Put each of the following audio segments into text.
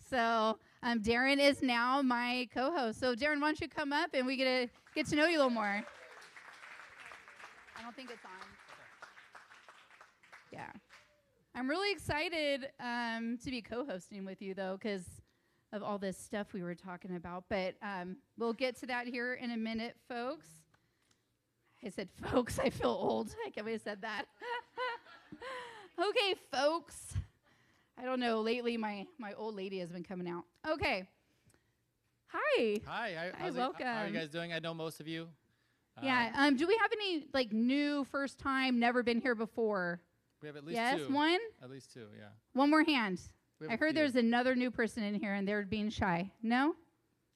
So Darren is now my co-host. So Darren, why don't you come up and we get to know you a little more. I don't think it's on. Yeah. I'm really excited to be co-hosting with you, though, because of all this stuff we were talking about. But we'll get to that here in a minute, folks. I said folks. I feel old. I can't believe I said that. Okay, folks. I don't know. Lately, my old lady has been coming out. Okay. Hi. Hi. Hi, welcome. How are you guys doing? I know most of you. Yeah. Do we have any new first time, never been here before? We have at least yes, two. Yes, one? At least two, yeah. One more hand. I heard few. there's another new person in here and they're being shy. No?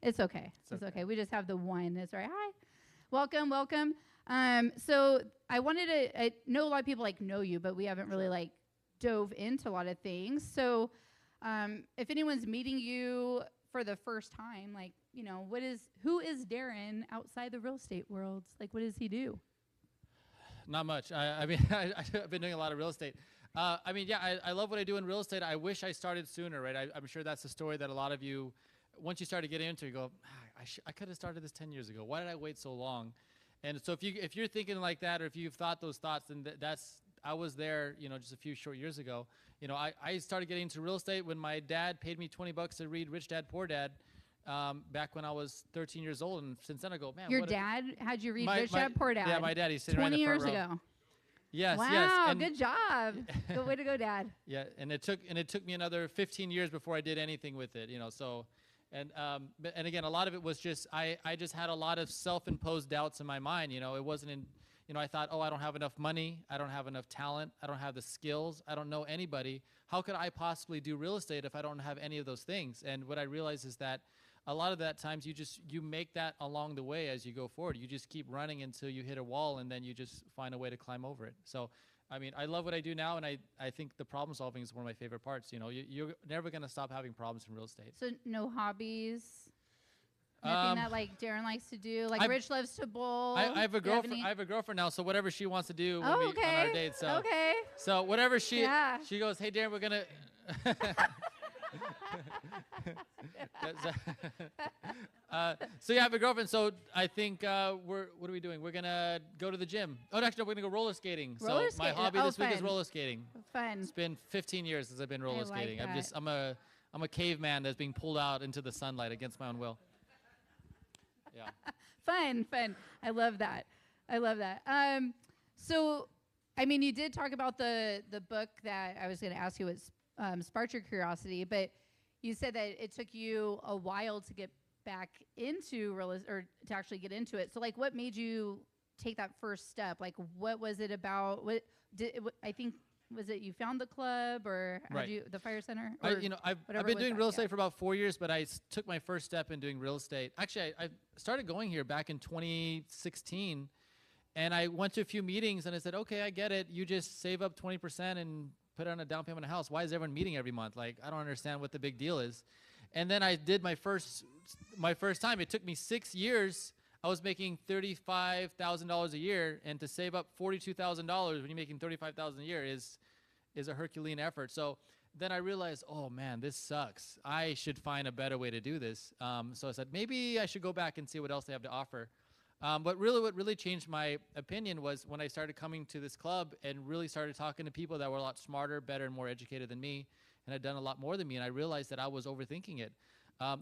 It's okay. It's okay. We just have the one. That's right. Hi. Welcome. So I wanted to, I know a lot of people know you, but we haven't really dove into a lot of things. So if anyone's meeting you for the first time, who is Darren outside the real estate world? What does he do? Not much. I've been doing a lot of real estate. I love what I do in real estate. I wish I started sooner, right? I'm sure that's the story that a lot of you, once you start to get into it, you go, I could have started this 10 years ago. Why did I wait so long? And so if you're thinking like that, or if you've thought those thoughts, then I was there, just a few short years ago. I started getting into real estate when my dad paid me $20 to read Rich Dad, Poor Dad. Back when I was 13 years old, and since then I go, man. Your dad had you read Rich Dad, Poor Dad? Yeah, my dad. He's sitting 20 right in the front years row. ago. Yes. Wow, yes. Good job. Good way to go, Dad. Yeah, and it took me another 15 years before I did anything with it. So, and again, a lot of it was just I just had a lot of self-imposed doubts in my mind. It wasn't in. I thought, I don't have enough money. I don't have enough talent. I don't have the skills. I don't know anybody. How could I possibly do real estate if I don't have any of those things? And what I realized is that a lot of that times you make that along the way as you go forward. You just keep running until you hit a wall, and then you just find a way to climb over it. So, I love what I do now, and I think the problem solving is one of my favorite parts. You're never going to stop having problems in real estate. So no hobbies? Nothing that Darren likes to do? Rich loves to bowl? I have a girlfriend. I have a girlfriend now, so whatever she wants to do when we on our date. So okay. So whatever she goes, hey Darren, we're gonna. So you have a girlfriend. So I think what are we doing? We're gonna go to the gym. Oh, actually, no, we're gonna go roller skating. Roller so my hobby this week is roller skating. Fun. It's been 15 years since I've been roller skating. That. I'm a caveman that's being pulled out into the sunlight against my own will. Yeah. Fun. I love that. So, you did talk about the book that I was going to ask you was sparked your curiosity, but you said that it took you a while to get back into or to actually get into it. So, what made you take that first step? What was it about? I think. Was it you found the club or the fire center? I've been doing real estate for about 4 years, but I took my first step in doing real estate. Actually, I started going here back in 2016, and I went to a few meetings, and I said, okay, I get it. You just save up 20% and put on a down payment on a house. Why is everyone meeting every month? I don't understand what the big deal is. And then I did my first time. It took me 6 years. I was making $35,000 a year, and to save up $42,000 when you're making $35,000 a year is a Herculean effort. So then I realized, oh man, this sucks. I should find a better way to do this. So I said, maybe I should go back and see what else they have to offer. What really changed my opinion was when I started coming to this club and really started talking to people that were a lot smarter, better, and more educated than me, and had done a lot more than me, and I realized that I was overthinking it.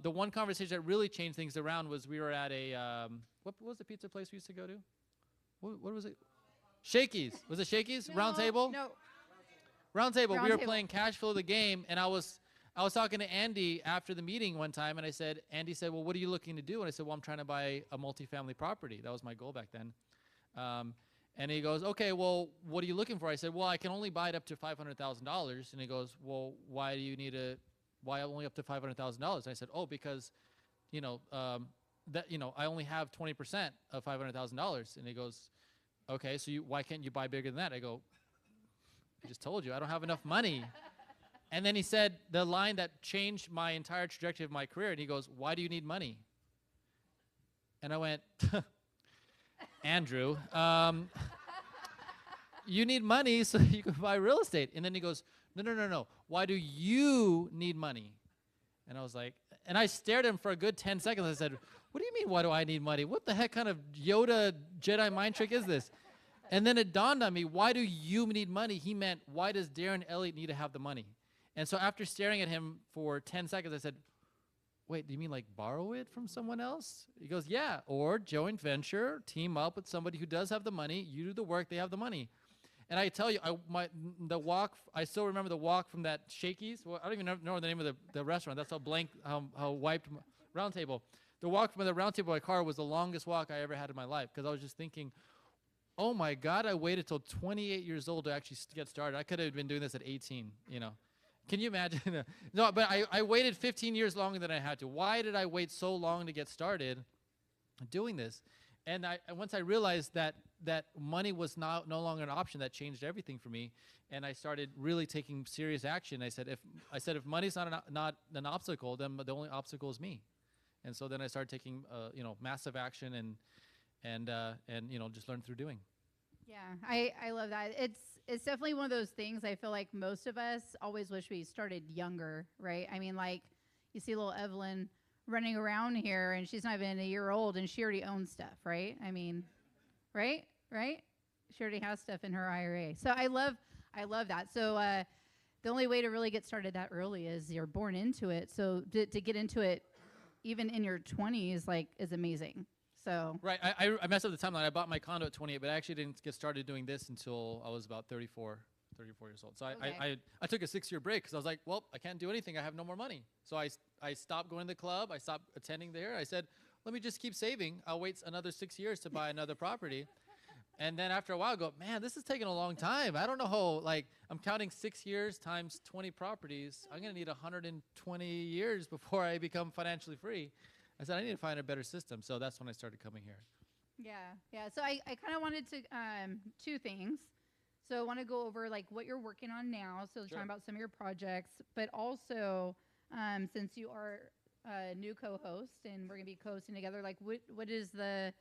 The one conversation that really changed things around was we were at a, what was the pizza place we used to go to? What was it? Shakey's. Was it Shakey's? Round Table? No. Round Table. We were playing cash flow the game, and I was talking to Andy after the meeting one time, and Andy said, well, what are you looking to do? And I said, well, I'm trying to buy a multifamily property. That was my goal back then. And he goes, okay, well, what are you looking for? I said, well, I can only buy it up to $500,000. And he goes, well, why only up to $500,000? And I said, oh, because, I only have 20% of $500,000. And he goes, okay, so why can't you buy bigger than that? I go, I just told you, I don't have enough money. And then he said the line that changed my entire trajectory of my career. And he goes, why do you need money? And I went, Andrew, you need money so you can buy real estate. And then he goes, no. Why do you need money? And I was like, and I stared at him for a good 10 seconds. I said, what do you mean, why do I need money? What the heck kind of Yoda Jedi mind trick is this? And then it dawned on me, why do you need money? He meant, why does Darren Elliott need to have the money? And so after staring at him for 10 seconds, I said, wait, do you mean like borrow it from someone else? He goes, yeah, or joint venture, team up with somebody who does have the money. You do the work, they have the money. And I tell you, I still remember the walk from that Shakey's. Well, I don't even know the name of the restaurant. That's how blank, how wiped Round Table. The walk from the Round Table to my car was the longest walk I ever had in my life, because I was just thinking, oh my God, I waited till 28 years old to actually get started. I could have been doing this at 18, you know. Can you imagine? No, but I waited 15 years longer than I had to. Why did I wait so long to get started doing this? And once I realized that money was no longer an option, that changed everything for me. And I started really taking serious action. I said, if money's not an obstacle, then the only obstacle is me. And so then I started taking massive action and just learn through doing. Yeah, I love that. It's definitely one of those things. I feel like most of us always wish we started younger, right? I mean, like you see little Evelyn running around here, and she's not even a year old, and she already owns stuff, right? I mean, right? She already has stuff in her IRA. So I love that. So the only way to really get started that early is you're born into it. So to get into it even in your 20s, like, is amazing. So right, I messed up the timeline. I bought my condo at 28, but I actually didn't get started doing this until I was about 34 years old. So okay. I took a 6-year break because I was like, well, I can't do anything. I have no more money. So I stopped going to the club. I stopped attending there. I said, let me just keep saving. I'll wait another 6 years to buy another property. And then after a while, I go, man, this is taking a long time. I don't know how, like, I'm counting 6 years times 20 properties. I'm going to need 120 years before I become financially free. I said, I need to find a better system. So that's when I started coming here. Yeah. So I kind of wanted to, two things. So I want to go over like what you're working on now. So Sure. talking about some of your projects, but also since you are a new co-host and we're going to be co-hosting together, like what is the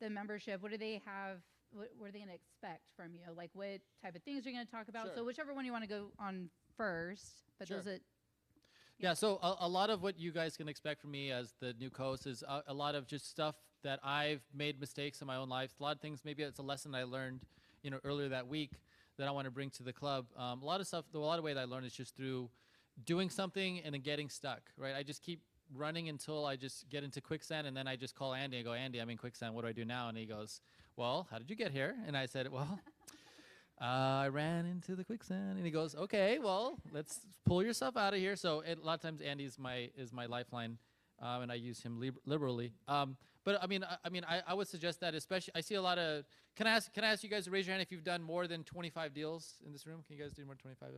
membership? What do they have? What are they going to expect from you? Like what type of things are you going to talk about? Sure. So whichever one you want to go on first, but Sure. those that. Yeah, so a lot of what you guys can expect from me as the new co-host is a lot of just stuff that I've made mistakes in my own life. A lot of things, maybe it's a lesson I learned, earlier that week that I want to bring to the club. A lot of way that I learned is just through doing something and then getting stuck, right? I just keep running until I just get into quicksand, and then I just call Andy and go, Andy, I'm in quicksand. What do I do now? And he goes, well, how did you get here? And I said, well, I ran into the quicksand. And he goes, okay, well, let's pull yourself out of here. So a lot of times Andy is my lifeline, and I use him liberally. But I would suggest that, especially, I see a lot of. Can I ask you guys to raise your hand if you've done more than 25 deals in this room? Can you guys do more than 25?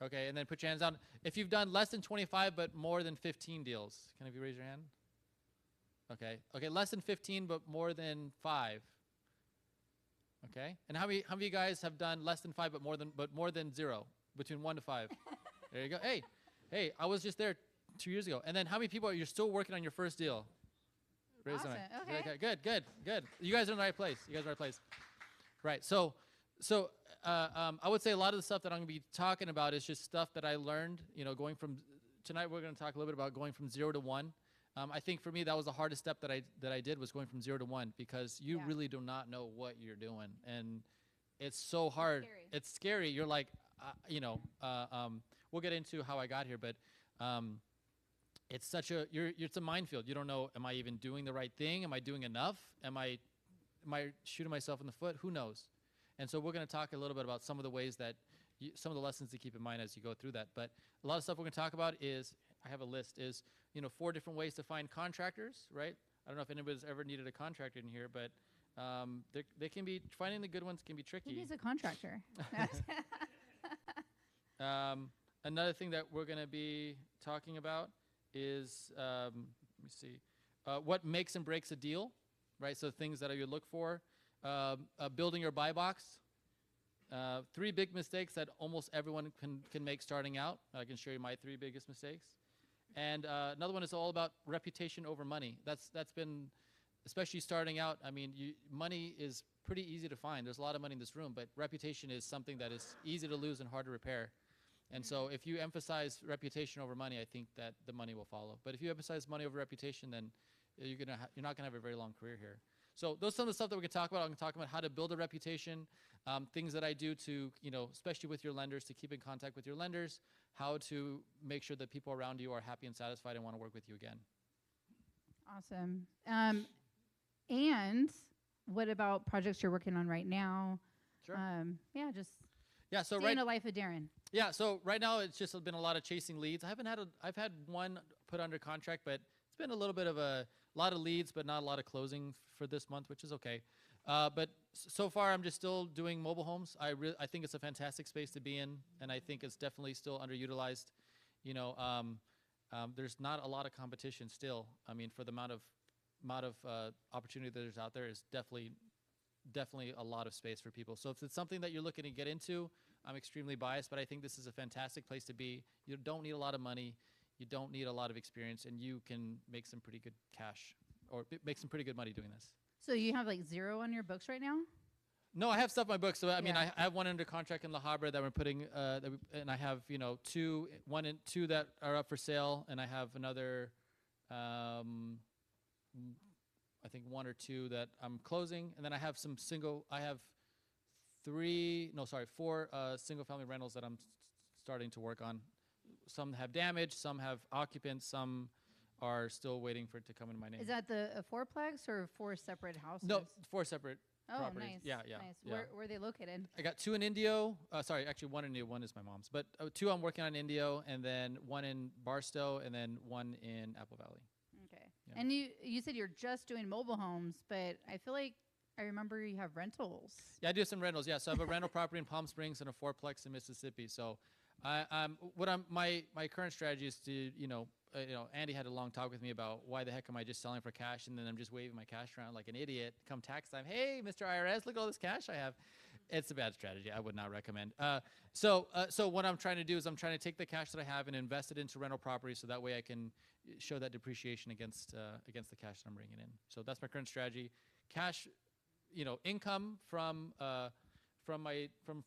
Okay, and then put your hands down. If you've done less than 25 but more than 15 deals, can you raise your hand? Okay, less than 15 but more than 5. Okay, and how many of you guys have done less than 5 but more than 0, between 1 to 5? There you go. Hey, I was just there 2 years ago. And then how many people you're still working on your first deal? Raise Awesome. them. Okay. Good. You guys are in the right place. Right. So I would say a lot of the stuff that I'm going to be talking about is just stuff that I learned. Going from tonight, we're going to talk a little bit about going from 0 to 1. I think for me that was the hardest step that I did, was going from 0 to 1, because you really do not know what you're doing, and it's so hard. It's scary. You're like, we'll get into how I got here, but it's it's a minefield. You don't know, am I even doing the right thing? Am I doing enough? Am I shooting myself in the foot? Who knows? And so we're going to talk a little bit about some of the ways that some of the lessons to keep in mind as you go through that. But a lot of stuff we're going to talk about is, I have a list, is 4 different ways to find contractors, right? I don't know if anybody's ever needed a contractor in here, but they can be, finding the good ones can be tricky. He's a contractor. Another thing that we're going to be talking about is, let me see, what makes and breaks a deal, right? So things that you look for. Building your buy box. 3 big mistakes that almost everyone can make starting out. I can show you my 3 biggest mistakes. And another one is all about reputation over money. That's been, especially starting out, I mean, money is pretty easy to find. There's a lot of money in this room, but reputation is something that is easy to lose and hard to repair. And so if you emphasize reputation over money, I think that the money will follow. But if you emphasize money over reputation, then you're not gonna have a very long career here. So those are some of the stuff that we can talk about. I'm gonna talk about how to build a reputation, things that I do to, especially with your lenders, to keep in contact with your lenders, how to make sure that people around you are happy and satisfied and want to work with you again. Awesome. And what about projects you're working on right now? Sure. So right in the life of Darren. Yeah, so right now it's just been a lot of chasing leads. I've had one put under contract, but it's been a little bit of a lot of leads, but not a lot of closing for this month, which is okay. But so far I'm just still doing mobile homes. I think it's a fantastic space to be in, and I think it's definitely still underutilized. There's not a lot of competition still. I mean, for the amount of opportunity that there's out there, is definitely a lot of space for people. So if it's something that you're looking to get into, I'm extremely biased, but I think this is a fantastic place to be. You don't need a lot of money. You don't need a lot of experience, and you can make some pretty good cash or make some pretty good money doing this. So you have like 0 on your books right now? No, I have stuff in my books. So I mean, I have one under contract in La Habra that we're putting, and I have two that are up for sale, and I have another, I think 1 or 2 that I'm closing, and then I have four single-family rentals that I'm starting to work on. Some have damage, some have occupants, some are still waiting for it to come into my name. Is that the fourplex or 4 separate houses? No, 4 separate properties. Nice. Yeah. Nice. Where are they located? I got 2 in Indio. Actually 1 in Indio, 1 is my mom's. But 2 I'm working on in Indio, and then 1 in Barstow, and then 1 in Apple Valley. Okay. Yeah. And you said you're just doing mobile homes, but I feel like I remember you have rentals. Yeah, I do some rentals. Yeah, so I have a rental property in Palm Springs and a 4-plex in Mississippi. So my current strategy is to, Andy had a long talk with me about why the heck am I just selling for cash, and then I'm just waving my cash around like an idiot. Come tax time, hey, Mr. IRS, look at all this cash I have. It's a bad strategy. I would not recommend. So what I'm trying to do is I'm trying to take the cash that I have and invest it into rental property, so that way I can show that depreciation against the cash that I'm bringing in. So that's my current strategy. Cash, income from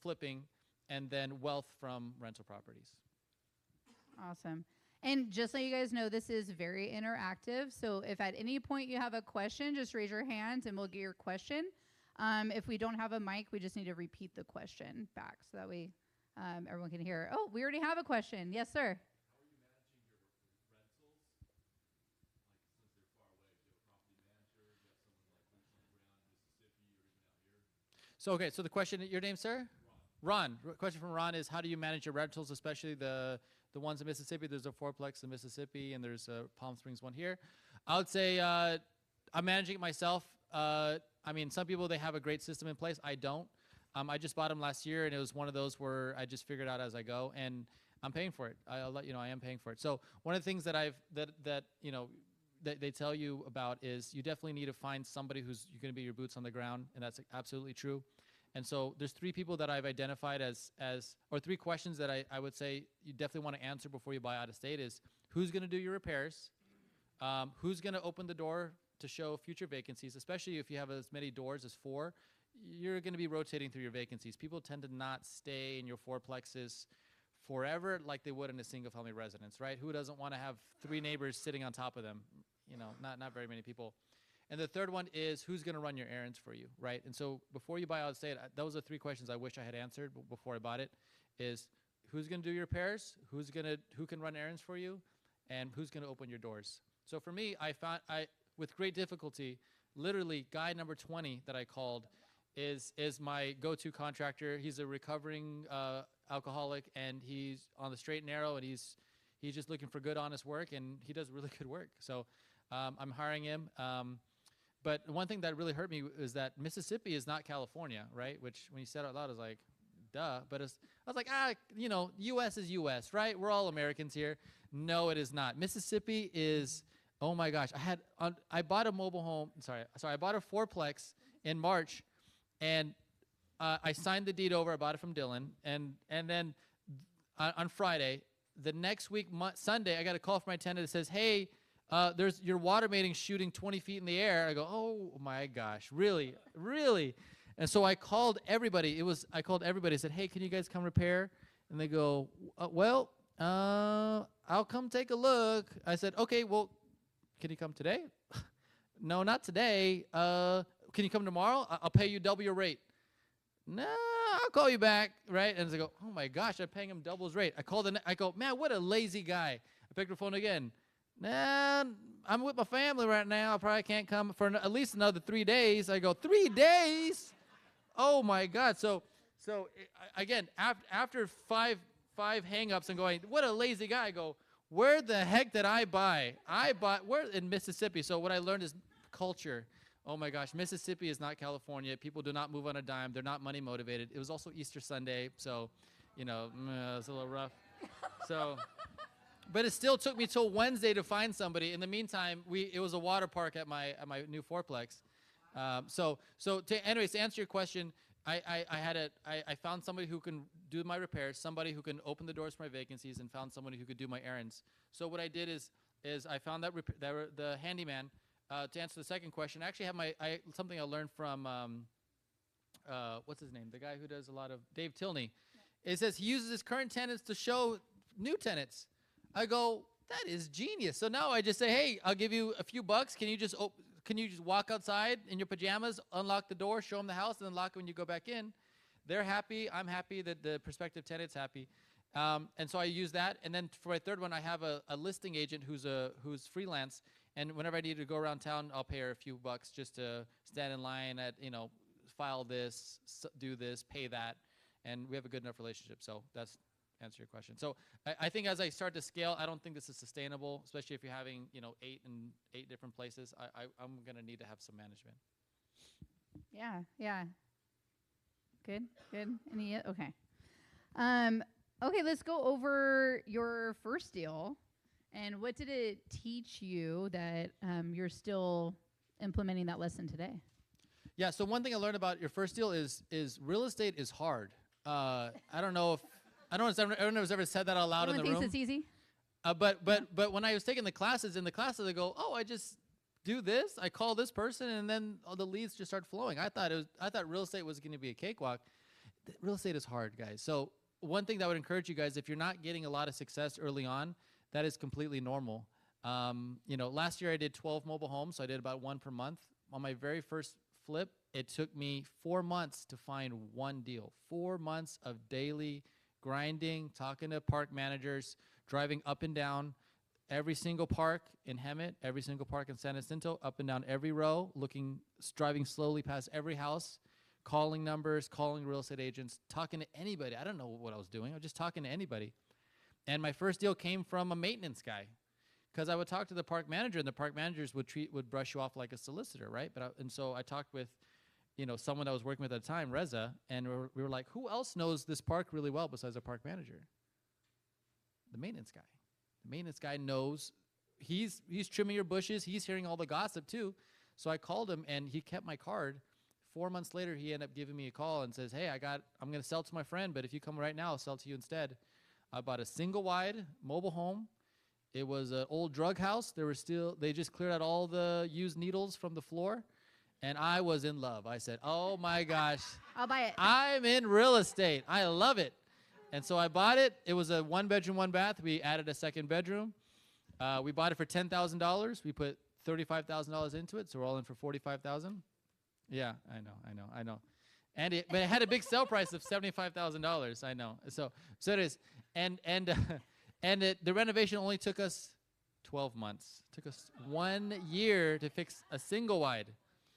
flipping, and then wealth from rental properties. Awesome. And just so you guys know, this is very interactive. So if at any point you have a question, just raise your hands and we'll get your question. If we don't have a mic, we just need to repeat the question back so that way everyone can hear. Oh, we already have a question. Yes, sir. So the question, your name, sir? Ron. Question from Ron is, how do you manage your rentals, especially the ones in Mississippi? There's a 4-plex in Mississippi, and there's a Palm Springs one here. I would say I'm managing it myself. I mean, some people, they have a great system in place. I don't. I just bought them last year, and it was one of those where I just figured out as I go, and I'm paying for it. I'll let you know I am paying for it. So one of the things that that they tell you about is you definitely need to find somebody who's going to be your boots on the ground, and that's absolutely true. And so there's 3 people that I've identified or 3 questions that I would say you definitely want to answer before you buy out of state is, who's going to do your repairs? Who's going to open the door to show future vacancies, especially if you have as many doors as 4, you're going to be rotating through your vacancies. People tend to not stay in your 4-plexes forever like they would in a single-family residence, right? Who doesn't want to have 3 neighbors sitting on top of them? Not very many people. And the third one is, who's going to run your errands for you, right? And so before you buy out of state, those are 3 questions I wish I had answered before I bought it, is who's going to do your repairs, who can run errands for you, and who's going to open your doors. So for me, I found, with great difficulty, literally guy number 20 that I called is my go-to contractor. He's a recovering alcoholic, and he's on the straight and narrow, and he's just looking for good, honest work, and he does really good work. So I'm hiring him. But one thing that really hurt me is that Mississippi is not California, right? Which when you said it out loud, I was like, duh. But I was like, U.S. is U.S., right? We're all Americans here. No, it is not. Mississippi is, oh my gosh. I bought a mobile home. I bought a 4-plex in March, and I signed the deed over. I bought it from Dylan, and then on Friday, the next week, Sunday, I got a call from my tenant that says, hey, there's your water mating shooting 20 feet in the air. I go, oh my gosh, really? And so I called everybody. I said, hey, can you guys come repair? And they go, well, I'll come take a look. I said, okay, well, can you come today? No, not today. Can you come tomorrow? I'll pay you double your rate. No, I'll call you back, right? And they go, oh my gosh, I'm paying him double his rate. I go, man, what a lazy guy. I picked the phone again. Nah, I'm with my family right now. I probably can't come for at least another 3 days. I go, 3 days? Oh my God. So again, after five hang-ups and going, what a lazy guy, I go, where the heck did I buy? We're in Mississippi. So what I learned is culture. Oh my gosh, Mississippi is not California. People do not move on a dime. They're not money motivated. It was also Easter Sunday, so, it was a little rough. So, but it still took me till Wednesday to find somebody. In the meantime, it was a water park at my new fourplex. Anyways, to answer your question, I found somebody who can do my repairs, somebody who can open the doors for my vacancies, and found somebody who could do my errands. So what I did is I found the handyman. To answer the second question, I actually have something I learned from what's his name? The guy who does a lot of Dave Tilney. Yeah. It says he uses his current tenants to show new tenants. I go, that is genius. So now I just say, hey, I'll give you a few bucks. Can you just walk outside in your pajamas, unlock the door, show them the house, and then lock it when you go back in? They're happy. I'm happy that the prospective tenant's happy. And so I use that. And then for my third one, I have a listing agent who's freelance. And whenever I need to go around town, I'll pay her a few bucks just to stand in line at, file this, do this, pay that. And we have a good enough relationship. So that's answer your question. So I think as I start to scale, I don't think this is sustainable, especially if you're having, 8 different places. I'm going to need to have some management. Yeah. Good. Okay. Okay, let's go over your first deal. And what did it teach you that you're still implementing that lesson today? Yeah, so one thing I learned about your first deal is real estate is hard. I don't know if everyone has ever said that out loud in the room. Everyone thinks it's easy. But when I was taking the classes, I go, oh, I just do this. I call this person, and then all the leads just start flowing. I thought real estate was going to be a cakewalk. Real estate is hard, guys. So one thing that I would encourage you guys, if you're not getting a lot of success early on, that is completely normal. Last year I did 12 mobile homes, so I did about 1 per month. On my very first flip, it took me 4 months to find one deal. 4 months of daily grinding, talking to park managers, driving up and down every single park in Hemet, every single park in San Jacinto, up and down every row, driving slowly past every house, calling numbers, calling real estate agents, talking to anybody. I don't know what I was doing. I was just talking to anybody. And my first deal came from a maintenance guy, because I would talk to the park manager, and the park managers would brush you off like a solicitor, right? So I talked with, someone I was working with at the time, Reza, and we were like, who else knows this park really well besides a park manager? The maintenance guy. The maintenance guy knows. He's trimming your bushes. He's hearing all the gossip too. So I called him, and he kept my card. 4 months later, he ended up giving me a call and says, hey, I'm going to sell to my friend, but if you come right now, I'll sell to you instead. I bought a single-wide mobile home. It was an old drug house. They just cleared out all the used needles from the floor, and I was in love. I said, oh my gosh. I'll buy it. I'm in real estate. I love it. And so I bought it. It was a 1-bedroom, 1-bath. We added a second bedroom. We bought it for $10,000. We put $35,000 into it, so we're all in for $45,000. Yeah, I know. But it had a big sale price of $75,000. I know. So it is. The renovation only took us 12 months. It took us 1 year to fix a single wide.